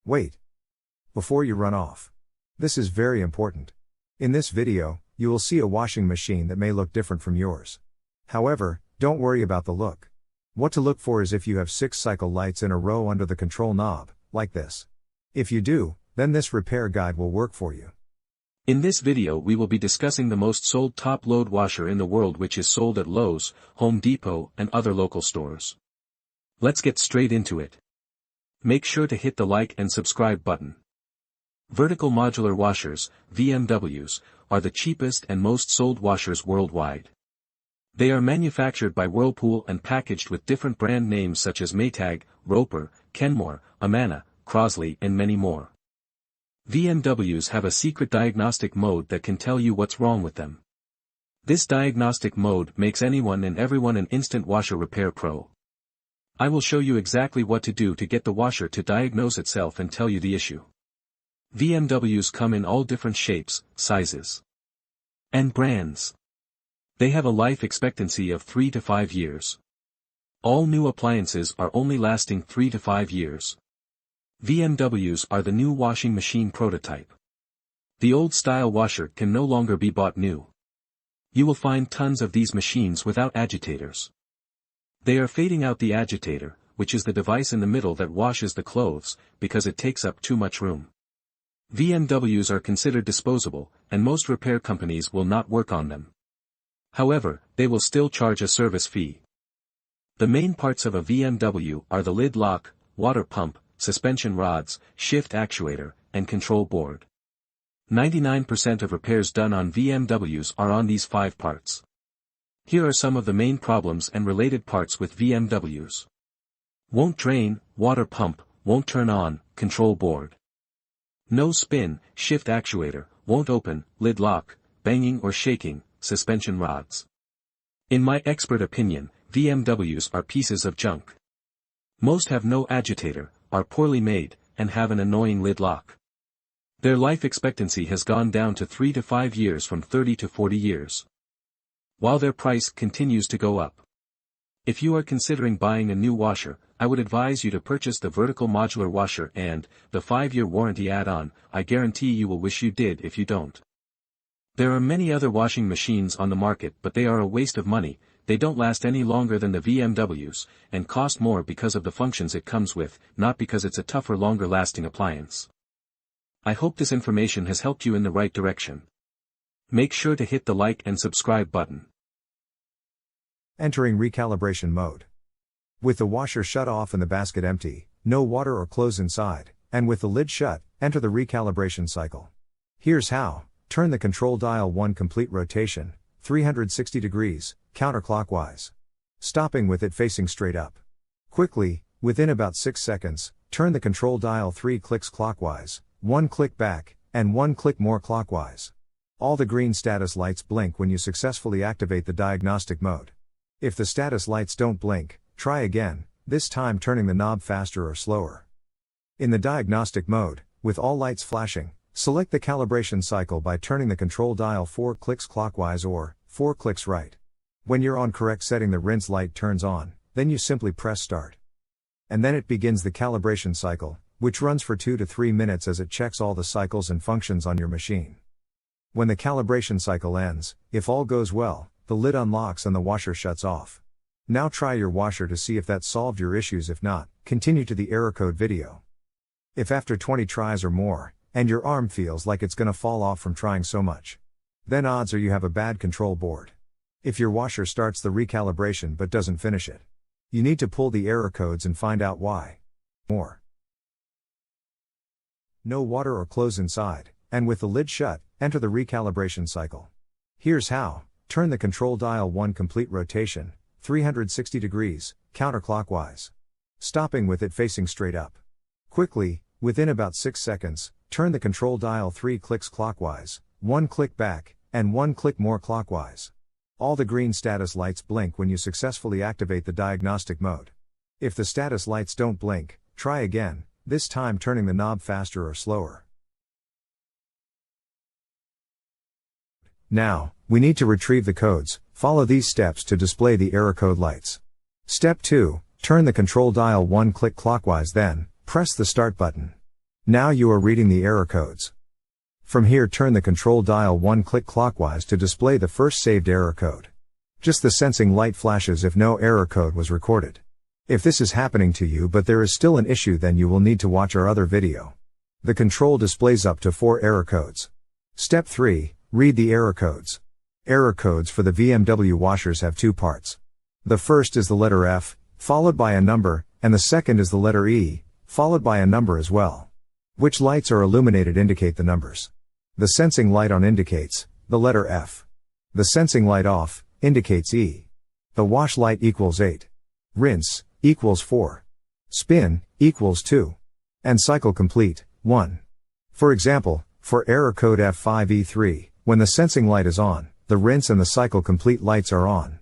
Wait. Before you run off. This is very important. In this video, you will see a washing machine that may look different from yours. However, don't worry about the look. What to look for is if you have 6 cycle lights in a row under the control knob, like this. If you do, then this repair guide will work for you. In this video we will be discussing the most sold top-load washer in the world, which is sold at Lowe's, Home Depot and other local stores. Let's get straight into it. Make sure to hit the like and subscribe button. Vertical modular washers, VMWs, are the cheapest and most sold washers worldwide. They are manufactured by Whirlpool and packaged with different brand names such as Maytag, Repairman, Kenmore, Amana, Crosley and many more. VMWs have a secret diagnostic mode that can tell you what's wrong with them. This diagnostic mode makes anyone and everyone an instant washer repair pro. I will show you exactly what to do to get the washer to diagnose itself and tell you the issue. VMWs come in all different shapes, sizes, and brands. They have a life expectancy of 3 to 5 years. All new appliances are only lasting 3 to 5 years. VMWs are the new washing machine prototype. The old style washer can no longer be bought new. You will find tons of these machines without agitators. They are fading out the agitator, which is the device in the middle that washes the clothes, because it takes up too much room. VMWs are considered disposable, and most repair companies will not work on them. However, they will still charge a service fee. The main parts of a VMW are the lid lock, water pump, suspension rods, shift actuator, and control board. 99% of repairs done on VMWs are on these 5 parts. Here are some of the main problems and related parts with VMWs. Won't drain, water pump, won't turn on, control board. No spin, shift actuator, won't open, lid lock, banging or shaking, suspension rods. In my expert opinion, VMWs are pieces of junk. Most have no agitator, are poorly made, and have an annoying lid lock. Their life expectancy has gone down to 3 to 5 years from 30 to 40 years. While their price continues to go up. If you are considering buying a new washer, I would advise you to purchase the vertical modular washer and the 5-year warranty add-on. I guarantee you will wish you did if you don't. There are many other washing machines on the market, but they are a waste of money. They don't last any longer than the VMWs, and cost more because of the functions it comes with, not because it's a tougher, longer-lasting appliance. I hope this information has helped you in the right direction. Make sure to hit the like and subscribe button. Entering recalibration mode. With the washer shut off and the basket empty, no water or clothes inside, and with the lid shut, enter the recalibration cycle. Here's how. Turn the control dial 1 complete rotation, 360 degrees, counterclockwise. Stopping with it facing straight up. Quickly, within about 6 seconds, turn the control dial 3 clicks clockwise, 1 click back, and 1 click more clockwise. All the green status lights blink when you successfully activate the diagnostic mode. If the status lights don't blink, try again, this time turning the knob faster or slower. In the diagnostic mode, with all lights flashing, select the calibration cycle by turning the control dial 4 clicks clockwise or 4 clicks right. When you're on correct setting, the rinse light turns on, then you simply press start. And then it begins the calibration cycle, which runs for 2 to 3 minutes as it checks all the cycles and functions on your machine. When the calibration cycle ends, if all goes well, the lid unlocks and the washer shuts off. Now try your washer to see if that solved your issues. If not, continue to the error code video. If after 20 tries or more, and your arm feels like it's gonna fall off from trying so much, then odds are you have a bad control board. If your washer starts the recalibration but doesn't finish it, you need to pull the error codes and find out why. More. No water or clothes inside, and with the lid shut, enter the recalibration cycle. Here's how. Turn the control dial 1 complete rotation, 360 degrees, counterclockwise. Stopping with it facing straight up. Quickly, within about 6 seconds, turn the control dial 3 clicks clockwise, 1 click back, and 1 click more clockwise. All the green status lights blink when you successfully activate the diagnostic mode. If the status lights don't blink, try again, this time turning the knob faster or slower. Now, we need to retrieve the codes. Follow these steps to display the error code lights. Step 2, turn the control dial 1 click clockwise, then press the start button. Now you are reading the error codes. From here, turn the control dial one click clockwise to display the first saved error code. Just the sensing light flashes if no error code was recorded. If this is happening to you but there is still an issue, then you will need to watch our other video. The control displays up to 4 error codes. Step 3. Read the error codes. Error codes for the VMW washers have 2 parts. The first is the letter F, followed by a number, and the second is the letter E, followed by a number as well. Which lights are illuminated indicate the numbers. The sensing light on indicates the letter F. The sensing light off indicates E. The wash light equals 8. Rinse equals 4. Spin equals 2. And cycle complete 1. For example, for error code F5E3, when the sensing light is on, the rinse and the cycle complete lights are on.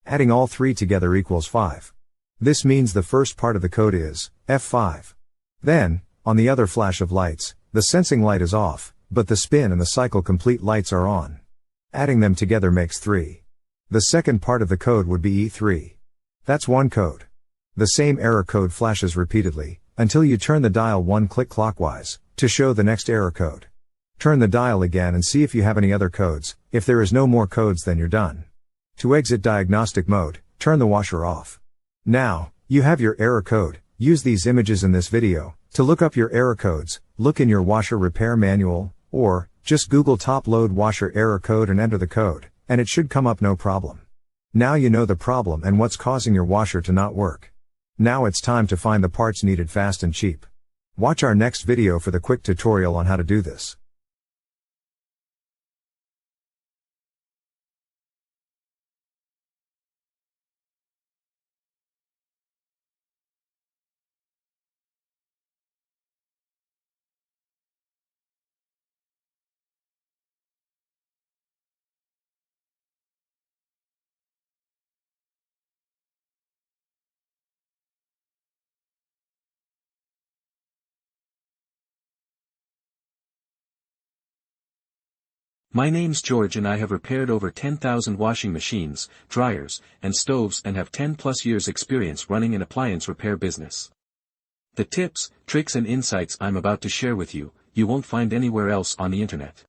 Adding all 3 together equals 5. This means the first part of the code is F5. Then, on the other flash of lights, the sensing light is off, but the spin and the cycle complete lights are on. Adding them together makes 3. The second part of the code would be E3. That's one code. The same error code flashes repeatedly, until you turn the dial one click clockwise, to show the next error code. Turn the dial again and see if you have any other codes. If there is no more codes, then you're done. To exit diagnostic mode, turn the washer off. Now, you have your error code. Use these images in this video to look up your error codes. Look in your washer repair manual, or just Google top load washer error code and enter the code, and it should come up no problem. Now you know the problem and what's causing your washer to not work. Now it's time to find the parts needed fast and cheap. Watch our next video for the quick tutorial on how to do this. My name's George and I have repaired over 10,000 washing machines, dryers, and stoves and have 10+ years experience running an appliance repair business. The tips, tricks and insights I'm about to share with you, you won't find anywhere else on the internet.